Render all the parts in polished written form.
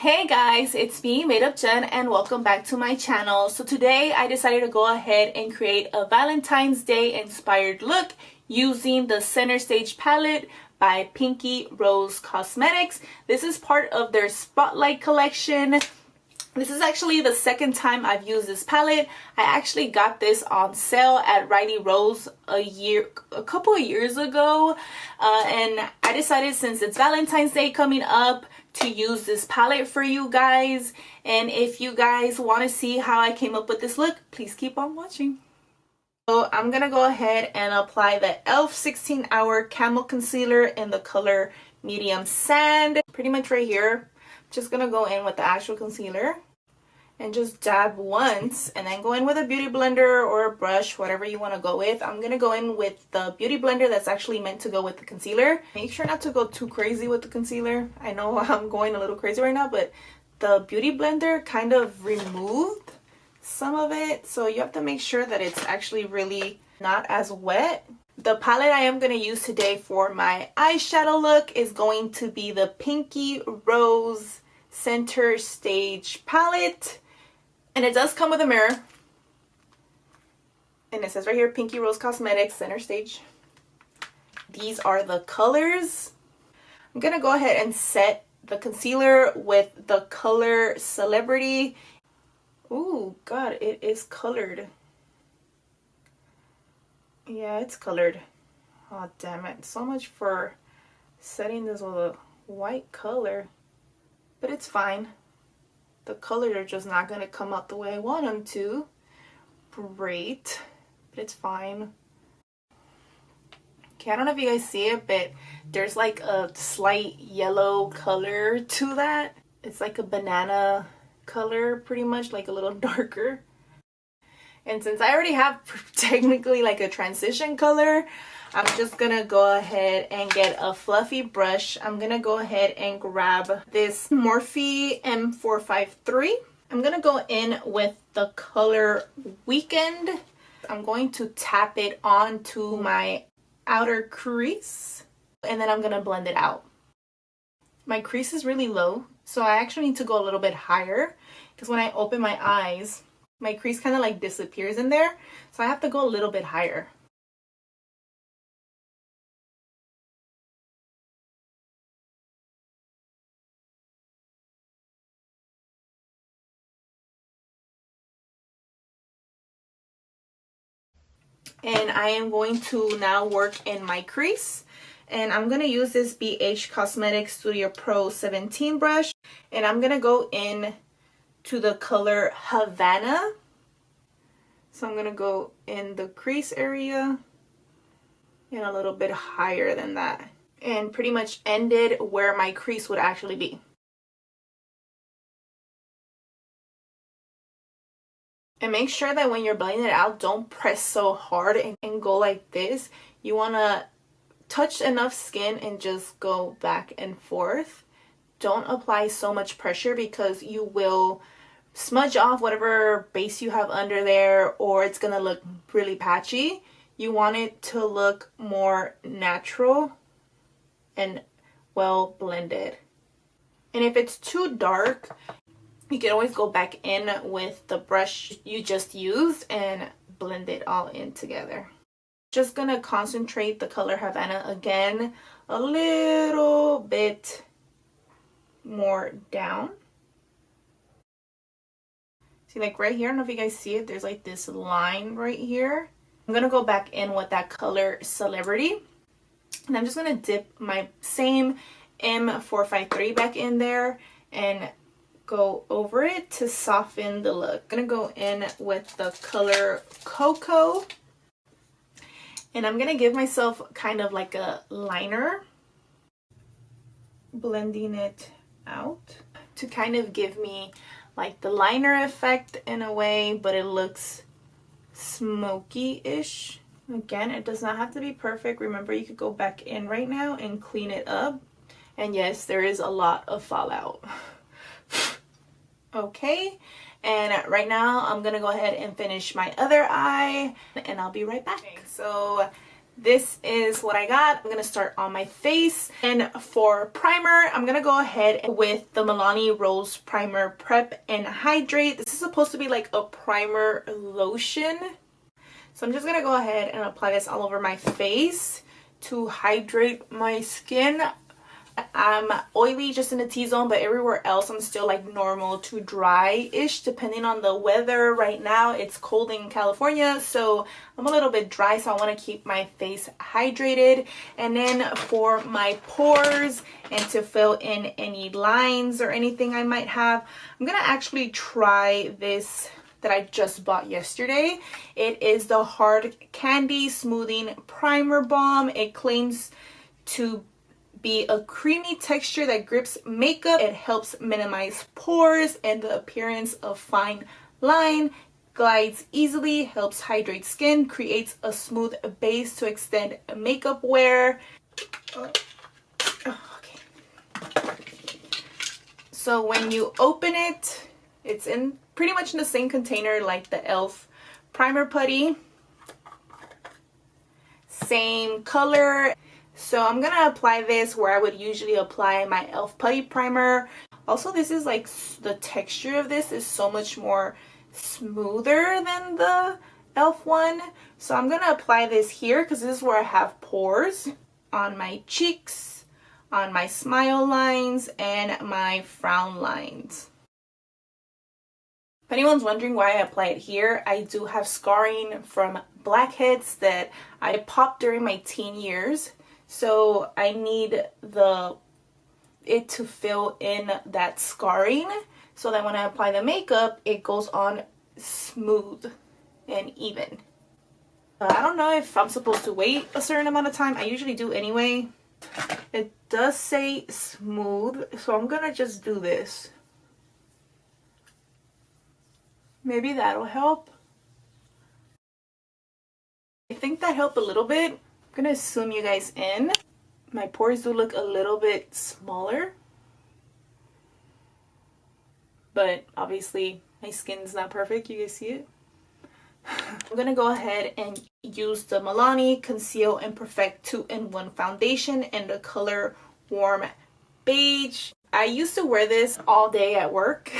Hey guys, it's me, Made Up Jen, and welcome back to my channel. So today I decided to go ahead and create a Valentine's Day inspired look using the Centerstage palette by Pinky Rose Cosmetics. This is part of their Spotlight collection. This is actually the second time I've used this palette. I actually got this on sale at Riley Rose a couple of years ago, and I decided since it's Valentine's Day coming up to use this palette for you guys. And if you guys want to see how I came up with this look, please keep on watching. So I'm gonna go ahead and apply the e.l.f. 16 Hour Camo Concealer in the color Medium Sand, pretty much right here. Just gonna go in with the actual concealer and just dab once, and then go in with a beauty blender or a brush, whatever you want to go with. I'm gonna go in with the beauty blender that's actually meant to go with the concealer. Make sure not to go too crazy with the concealer. I know I'm going a little crazy right now, but the beauty blender kind of removed some of it, so you have to make sure that it's actually really not as wet. The palette I am going to use today for my eyeshadow look is going to be the Pinky Rose Centerstage palette. And it does come with a mirror. And it says right here, Pinky Rose Cosmetics Centerstage. These are the colors. I'm going to go ahead and set the concealer with the color Celebrity. Ooh, God, it is colored. Yeah, it's colored. Oh, damn it. So much for setting this with a white color. But it's fine. The colors are just not going to come out the way I want them to. Great. But it's fine. Okay, I don't know if you guys see it, but there's like a slight yellow color to that. It's like a banana color, pretty much, like a little darker. And since I already have technically like a transition color, I'm just gonna go ahead and get a fluffy brush. I'm gonna go ahead and grab this Morphe M453. I'm gonna go in with the color Weekend. I'm going to tap it onto my outer crease, and then I'm gonna blend it out. My crease is really low, so I actually need to go a little bit higher, because when I open my eyes, my crease kind of like disappears in there, so I have to go a little bit higher. And I am going to now work in my crease. And I'm going to use this BH Cosmetics Studio Pro 17 brush. And I'm going to go in to the color Havana. So I'm going to go in the crease area and a little bit higher than that. And pretty much ended where my crease would actually be. And make sure that when you're blending it out, don't press so hard and go like this. You want to touch enough skin and just go back and forth. Don't apply so much pressure, because you will smudge off whatever base you have under there, or it's going to look really patchy. You want it to look more natural and well blended. And if it's too dark, you can always go back in with the brush you just used and blend it all in together. Just gonna concentrate the color Havana again a little bit more down. See, like right here, I don't know if you guys see it, there's like this line right here. I'm gonna go back in with that color Celebrity. And I'm just gonna dip my same M453 back in there and go over it to soften the look. I'm gonna go in with the color Cocoa, and I'm gonna give myself kind of like a liner, blending it out to kind of give me like the liner effect in a way, but it looks smoky-ish. Again, it does not have to be perfect. Remember, you could go back in right now and clean it up. And yes, there is a lot of fallout. Okay, and right now I'm gonna go ahead and finish my other eye, and I'll be right back. Okay, so this is what I got. I'm gonna start on my face, and for primer I'm gonna go ahead with the MILANI Rose Primer Prep and Hydrate. This is supposed to be like a primer lotion, so I'm just gonna go ahead and apply this all over my face to hydrate my skin. I'm oily just in the T-zone, but everywhere else I'm still like normal to dry-ish depending on the weather. Right now it's cold in California, so I'm a little bit dry, so I want to keep my face hydrated. And then for my pores and to fill in any lines or anything I might have, I'm gonna actually try this that I just bought yesterday. It is the Hard Candy Smoothing Primer Balm. It claims to be a creamy texture that grips makeup. It helps minimize pores and the appearance of fine line, glides easily, helps hydrate skin, creates a smooth base to extend makeup wear. So when you open it, it's in pretty much in the same container like the e.l.f. primer putty. Same color. So I'm gonna apply this where I would usually apply my e.l.f. putty primer. Also, this is like, the texture of this is so much more smoother than the e.l.f. one. So I'm gonna apply this here because this is where I have pores, on my cheeks, on my smile lines, and my frown lines. If anyone's wondering why I apply it here, I do have scarring from blackheads that I popped during my teen years. So I need it to fill in that scarring so that when I apply the makeup, it goes on smooth and even. I don't know if I'm supposed to wait a certain amount of time. I usually do anyway. It does say smooth, so I'm gonna just do this. Maybe that'll help. I think that helped a little bit. I'm gonna zoom you guys in. My pores do look a little bit smaller, but obviously my skin's not perfect. You guys see it? I'm gonna go ahead and use the MILANI Conceal and Perfect 2-in-1 foundation in the color Warm Beige. I used to wear this all day at work.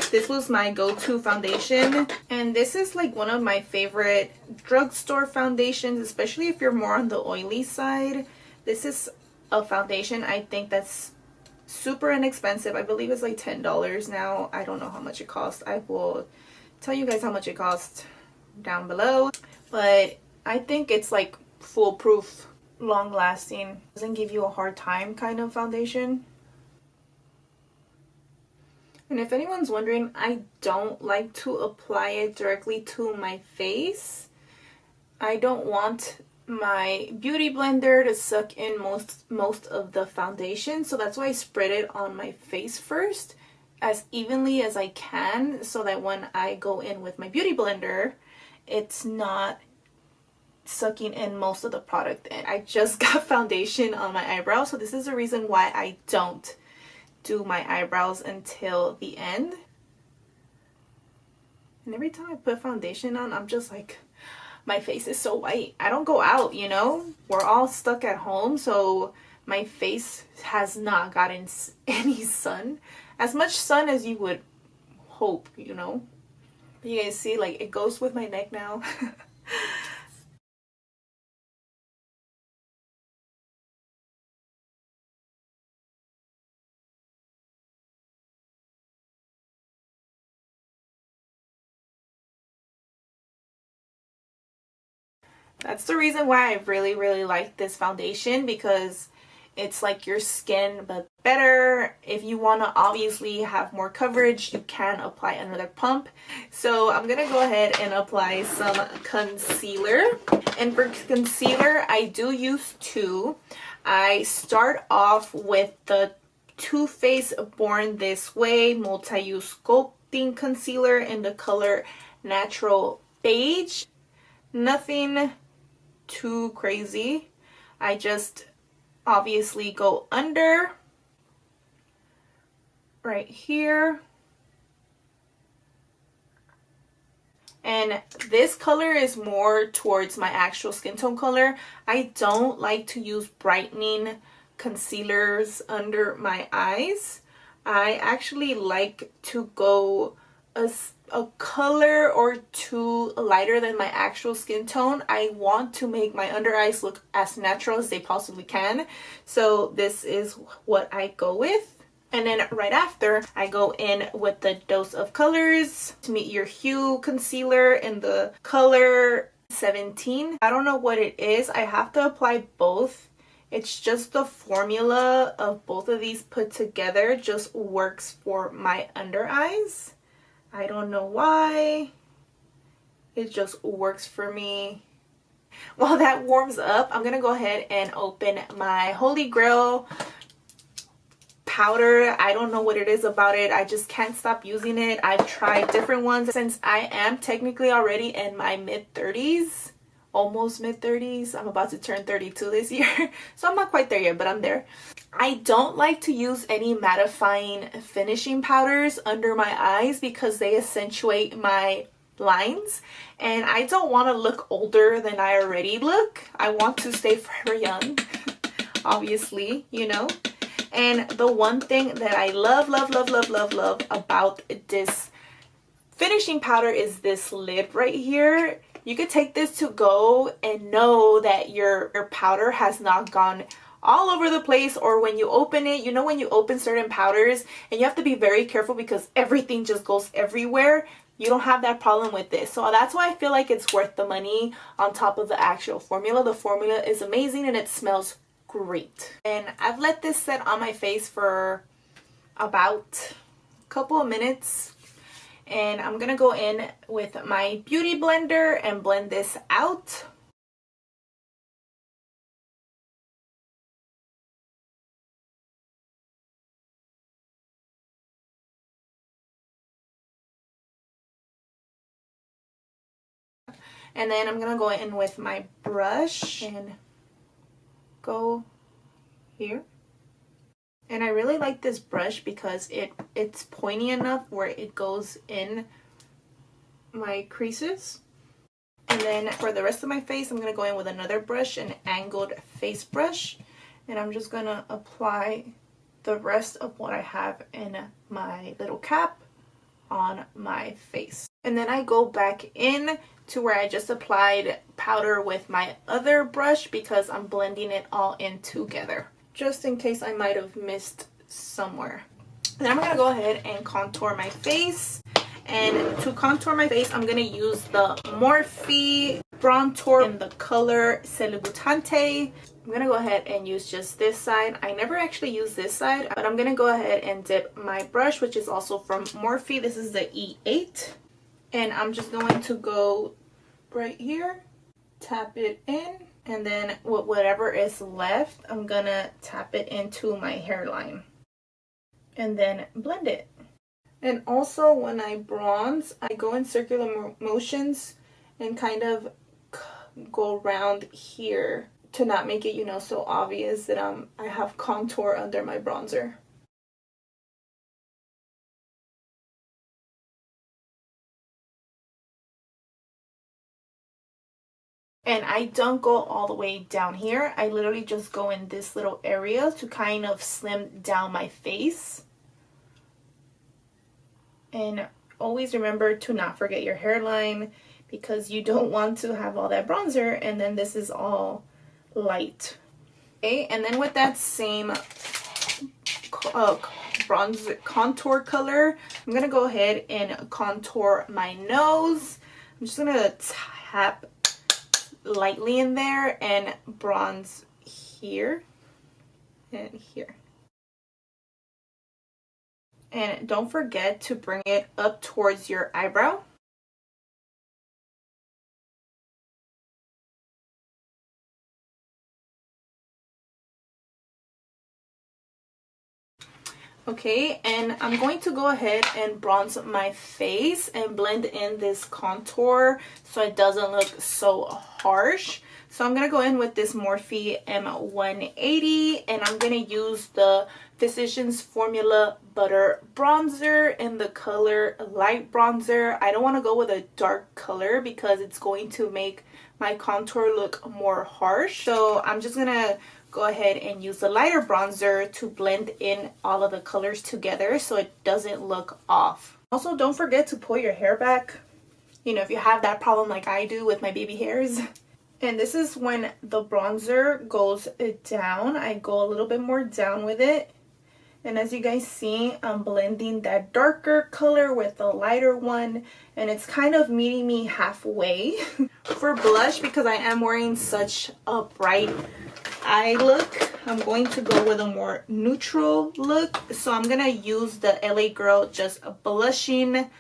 This was my go-to foundation, and this is like one of my favorite drugstore foundations, especially if you're more on the oily side. This is a foundation I think that's super inexpensive. I believe it's like $10 now. I don't know how much it costs. I will tell you guys how much it costs down below, but I think it's like foolproof, long lasting, doesn't give you a hard time kind of foundation. And if anyone's wondering, I don't like to apply it directly to my face. I don't want my beauty blender to suck in most of the foundation, so that's why I spread it on my face first as evenly as I can, so that when I go in with my beauty blender, it's not sucking in most of the product in. I just got foundation on my eyebrows, so this is the reason why I don't do my eyebrows until the end. And every time I put foundation on, I'm just like, my face is so white. I don't go out, you know? We're all stuck at home, so my face has not gotten any sun. As much sun as you would hope, you know? You guys see, like, it goes with my neck now. That's the reason why I really like this foundation, because it's like your skin but better. If you want to obviously have more coverage, you can apply another pump. So I'm gonna go ahead and apply some concealer, and for concealer I do use two. I start off with the Too Faced Born This Way Multi-Use Sculpting Concealer in the color Natural Beige. Nothing too crazy. I just obviously go under right here And this color is more towards my actual skin tone color. I don't like to use brightening concealers under my eyes. I actually like to go a color or two lighter than my actual skin tone. I want to make my under eyes look as natural as they possibly can. So this is what I go with. And then right after, I go in with the Dose of Colors to Meet Your Hue concealer in the color 17. I don't know what it is. I have to apply both. It's just the formula of both of these put together just works for my under eyes. I don't know why. It just works for me. While that warms up, I'm going to go ahead and open my Holy Grail powder. I don't know what it is about it. I just can't stop using it. I've tried different ones since I am technically already in my mid-30s. Almost mid-30s. I'm about to turn 32 this year. So I'm not quite there yet, but I'm there. I don't like to use any mattifying finishing powders under my eyes because they accentuate my lines. And I don't want to look older than I already look. I want to stay forever young. Obviously, you know. And the one thing that I love about this finishing powder is this lid right here. You could take this to go and know that your powder has not gone all over the place, or when you open it, you know, when you open certain powders and you have to be very careful because everything just goes everywhere. You don't have that problem with this. So that's why I feel like it's worth the money on top of the actual formula. The formula is amazing and it smells great. And I've let this set on my face for about a couple of minutes. And I'm gonna go in with my beauty blender and blend this out. And then I'm gonna go in with my brush and go here. And I really like this brush because it's pointy enough where it goes in my creases. And then for the rest of my face, I'm going to go in with another brush, an angled face brush. And I'm just going to apply the rest of what I have in my little cap on my face. And then I go back in to where I just applied powder with my other brush because I'm blending it all in together, just in case I might have missed somewhere. Then I'm going to go ahead and contour my face. And to contour my face, I'm going to use the Morphe Bronzer in the color Celebutante. I'm going to go ahead and use just this side. I never actually use this side, but I'm going to go ahead and dip my brush, which is also from Morphe. This is the E8. And I'm just going to go right here, tap it in, and then with whatever is left, I'm going to tap it into my hairline. And then blend it. And also when I bronze, I go in circular motions and kind of go around here to not make it, you know, so obvious that I have contour under my bronzer. And I don't go all the way down here. I literally just go in this little area to kind of slim down my face. And always remember to not forget your hairline because you don't want to have all that bronzer and then this is all light. Okay, and then with that same bronzer contour color, I'm going to go ahead and contour my nose. I'm just going to tap lightly in there and bronze here and here. And don't forget to bring it up towards your eyebrow. Okay, and I'm going to go ahead and bronze my face and blend in this contour so it doesn't look so harsh. So I'm going to go in with this Morphe M180 and I'm going to use the Physicians Formula Butter Bronzer in the color Light Bronzer. I don't want to go with a dark color because it's going to make my contour look more harsh. So I'm just gonna go ahead and use the lighter bronzer to blend in all of the colors together so it doesn't look off. Also, don't forget to pull your hair back, you know, if you have that problem like I do with my baby hairs. And this is when the bronzer goes down. I go a little bit more down with it. And as you guys see, I'm blending that darker color with the lighter one, and it's kind of meeting me halfway. For blush, because I am wearing such a bright eye look, I'm going to go with a more neutral look. So I'm gonna use the LA Girl Just Blushing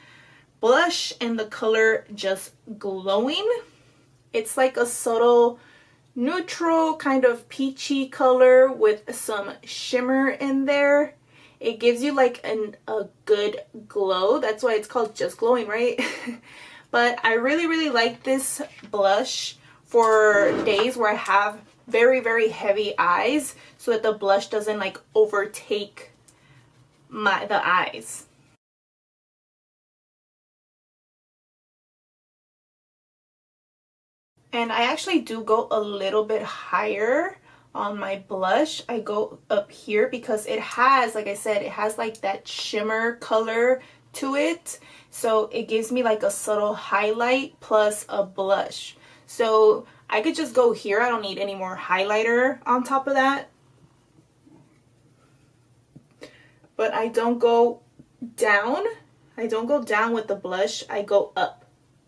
blush in the color Just Glowing. It's like a subtle neutral kind of peachy color with some shimmer in there. It gives you like a good glow. That's why it's called Just Glowing, right? But I really like this blush for days where I have very heavy eyes, so that the blush doesn't like overtake the eyes. And I actually do go a little bit higher on my blush. I go up here because it has, like I said, it has like that shimmer color to it. So it gives me like a subtle highlight plus a blush. So I could just go here. I don't need any more highlighter on top of that. But I don't go down. I don't go down with the blush. I go up.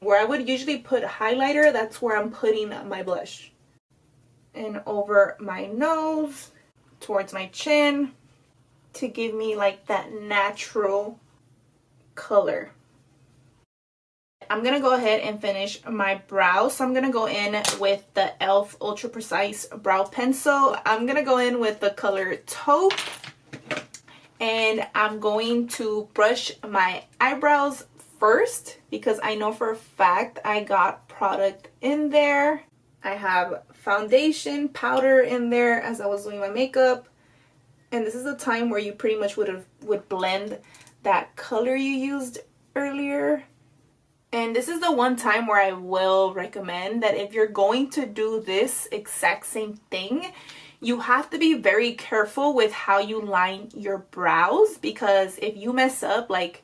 Where I would usually put highlighter, that's where I'm putting my blush. And over my nose, towards my chin, to give me like that natural color. I'm going to go ahead and finish my brows. So I'm going to go in with the e.l.f. Ultra Precise Brow Pencil. I'm going to go in with the color Taupe. And I'm going to brush my eyebrows first, because I know for a fact I got product in there. I have foundation powder in there as I was doing my makeup, and this is the time where you pretty much would blend that color you used earlier. And this is the one time where I will recommend that if you're going to do this exact same thing, you have to be very careful with how you line your brows, because if you mess up, like,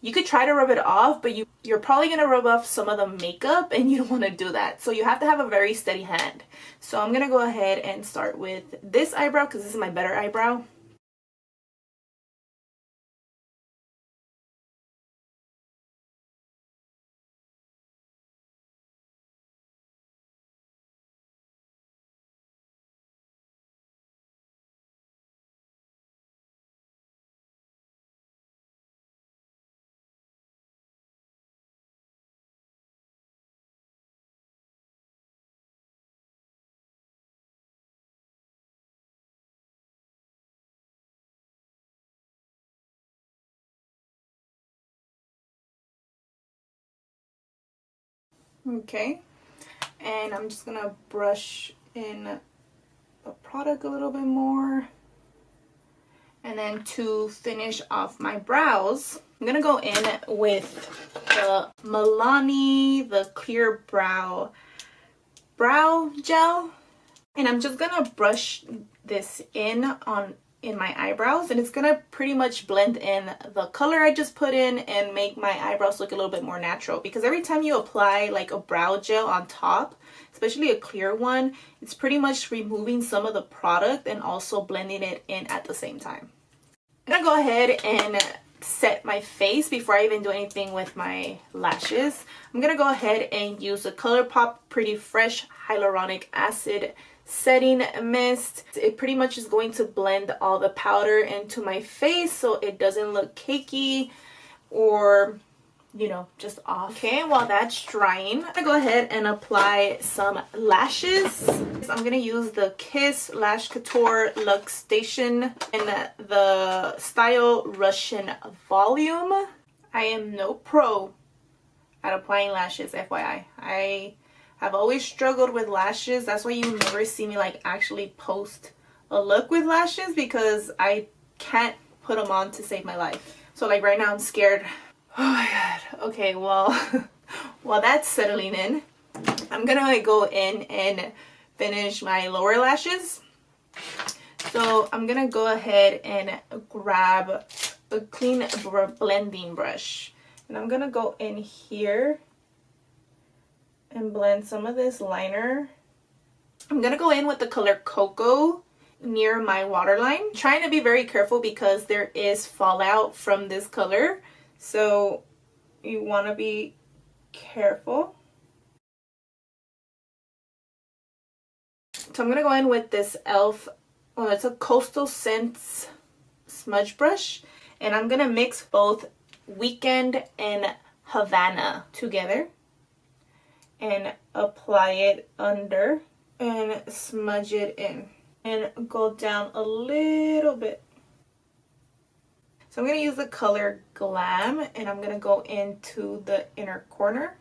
you could try to rub it off, but you're probably going to rub off some of the makeup, and you don't want to do that. So you have to have a very steady hand. So I'm going to go ahead and start with this eyebrow, because this is my better eyebrow. Okay, and I'm just gonna brush in the product a little bit more. And then to finish off my brows, I'm gonna go in with the MILANI, the Clear Brow Gel. And I'm just gonna brush this in my eyebrows, and it's gonna pretty much blend in the color I just put in and make my eyebrows look a little bit more natural. Because every time you apply like a brow gel on top, especially a clear one, it's pretty much removing some of the product and also blending it in at the same time. I'm gonna go ahead and set my face before I even do anything with my lashes. I'm gonna go ahead and use the ColourPop Pretty Fresh Hyaluronic Acid Setting Mist. It pretty much is going to blend all the powder into my face so it doesn't look cakey or, you know, just off. Okay, while that's drying, I'm gonna go ahead and apply some lashes. I'm gonna use the Kiss Lash Couture Luxe Station in the style Russian Volume. I am no pro at applying lashes, FYI. I've always struggled with lashes. That's why you never see me like actually post a look with lashes because I can't put them on to save my life. So like right now I'm scared. Oh my god. Okay, well, while that's settling in, I'm gonna like go in and finish my lower lashes. So I'm gonna go ahead and grab a clean blending brush. And I'm gonna go in here and blend some of this liner. I'm gonna go in with the color Cocoa near my waterline. I'm trying to be very careful because there is fallout from this color. So you wanna be careful. So I'm gonna go in with this e.l.f. Oh, it's a Coastal Scents smudge brush. And I'm gonna mix both Weekend and Havana together and apply it under and smudge it in and go down a little bit. So I'm going to use the color Glam and I'm going to go into the inner corner.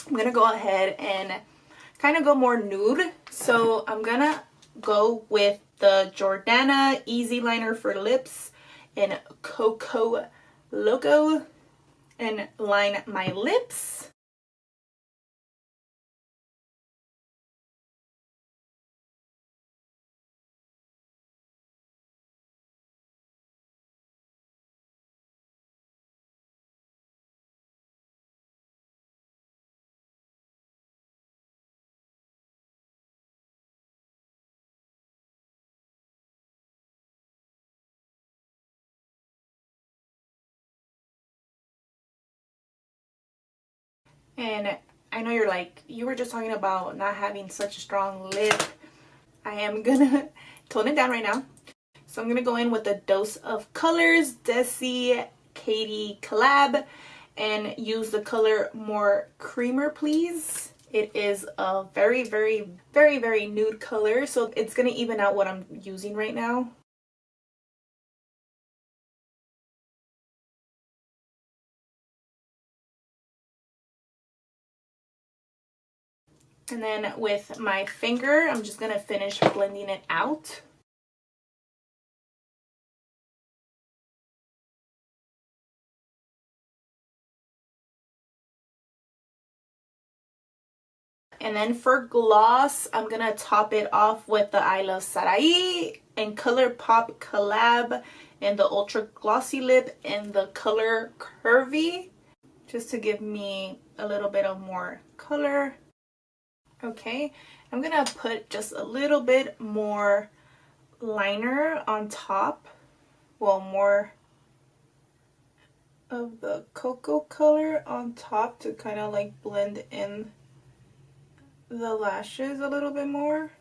I'm going to go ahead and kind of go more nude. So I'm going to go with the Jordana Easy Liner for Lips in Coco Loco and line my lips. And I know you're like, you were just talking about not having such a strong lip. I am gonna tone it down right now. So I'm gonna go in with a Dose of Colors Desi Katie collab and use the color More Creamer Please. It is a very, very, very, very nude color, so it's gonna even out what I'm using right now. And then with my finger, I'm just gonna finish blending it out. And then for gloss, I'm gonna top it off with the I Love Sarai and ColourPop collab and the Ultra Glossy Lip in the color Curvy, just to give me a little bit of more color. Okay, I'm gonna put just a little bit more liner on top. Well, more of the cocoa color on top to kind of like blend in the lashes a little bit more.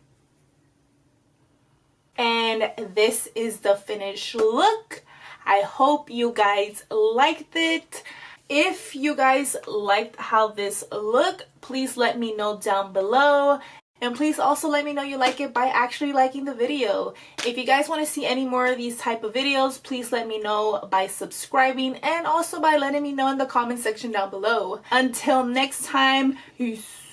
And this is the finished look. I hope you guys liked it. If you guys liked how this looked, please let me know down below. And please also let me know you like it by actually liking the video. If you guys want to see any more of these type of videos, please let me know by subscribing and also by letting me know in the comment section down below. Until next time, peace.